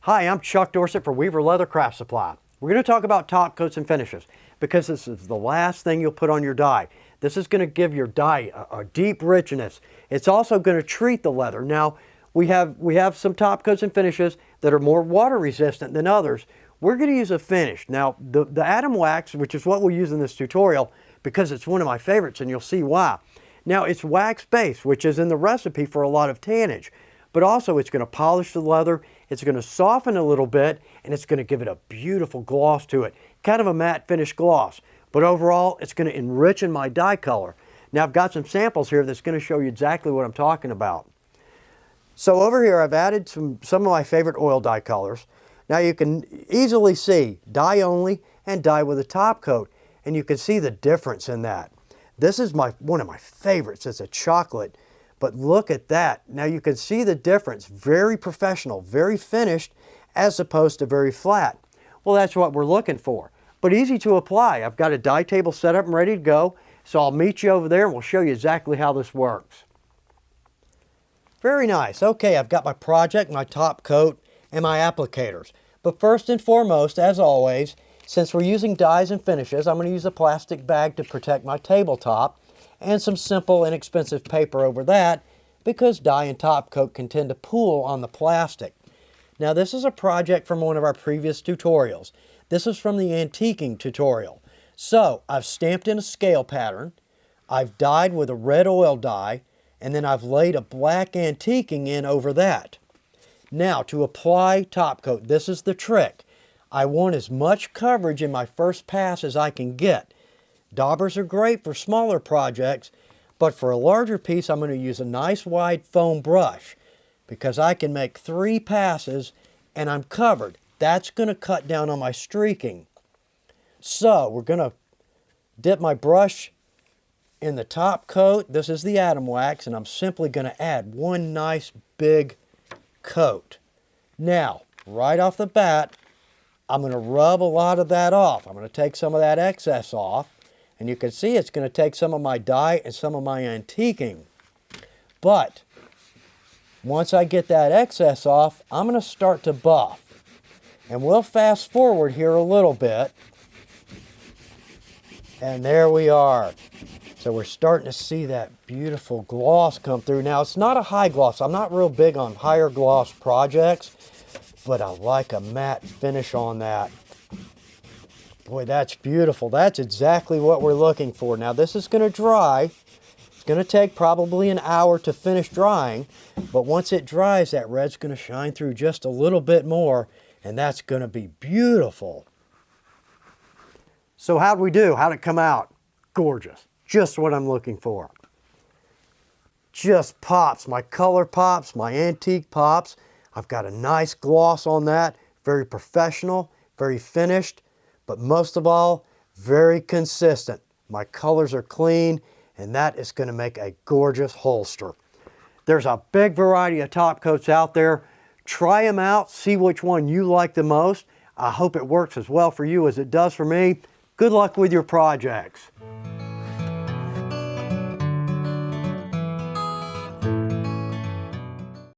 Hi, I'm Chuck Dorsett for Weaver Leather Craft Supply. We're going to talk about top coats and finishes because this is the last thing you'll put on your dye. This is going to give your dye a deep richness. It's also going to treat the leather. Now, we have some top coats and finishes that are more water resistant than others. We're going to use a finish. Now, the Atom Wax, which is what we'll use in this tutorial because it's one of my favorites and you'll see why. Now, it's wax based, which is in the recipe for a lot of tannage, but also it's going to polish the leather, it's going to soften a little bit, and it's going to give it a beautiful gloss to it. Kind of a matte finish gloss, but overall it's going to enrich in my dye color. Now I've got some samples here that's going to show you exactly what I'm talking about. So over here I've added some of my favorite oil dye colors. Now you can easily see dye only and dye with a top coat, and you can see the difference in that. This is one of my favorites. It's a chocolate, but look at that. Now you can see the difference. Very professional, very finished, as opposed to very flat. Well, that's what we're looking for, but easy to apply. I've got a dye table set up and ready to go, so I'll meet you over there and we'll show you exactly how this works. Very nice. Okay, I've got my project, my top coat, and my applicators. But first and foremost, as always, since we're using dyes and finishes, I'm going to use a plastic bag to protect my tabletop and some simple, inexpensive paper over that because dye and top coat can tend to pool on the plastic. Now, this is a project from one of our previous tutorials. This is from the antiquing tutorial. So, I've stamped in a scale pattern, I've dyed with a red oil dye, and then I've laid a black antiquing in over that. Now, to apply top coat, this is the trick. I want as much coverage in my first pass as I can get. Daubers are great for smaller projects, but for a larger piece I'm going to use a nice wide foam brush because I can make 3 passes and I'm covered. That's going to cut down on my streaking. So we're going to dip my brush in the top coat. This is the Atom Wax, and I'm simply going to add one nice big coat. Now, right off the bat, I'm going to rub a lot of that off. I'm going to take some of that excess off. And you can see it's going to take some of my dye and some of my antiquing. But once I get that excess off, I'm going to start to buff. And we'll fast forward here a little bit. And there we are. So we're starting to see that beautiful gloss come through. Now, it's not a high gloss. I'm not real big on higher gloss projects, but I like a matte finish on that. Boy, that's beautiful. That's exactly what we're looking for. Now, this is going to dry. It's going to take probably an hour to finish drying, but once it dries, that red's going to shine through just a little bit more, and that's going to be beautiful. So how'd we do? How'd it come out? Gorgeous. Just what I'm looking for. Just pops. My color pops, my antique pops. I've got a nice gloss on that. Very professional, very finished. But most of all, very consistent. My colors are clean, and that is going to make a gorgeous holster. There's a big variety of top coats out there. Try them out, see which one you like the most. I hope it works as well for you as it does for me. Good luck with your projects.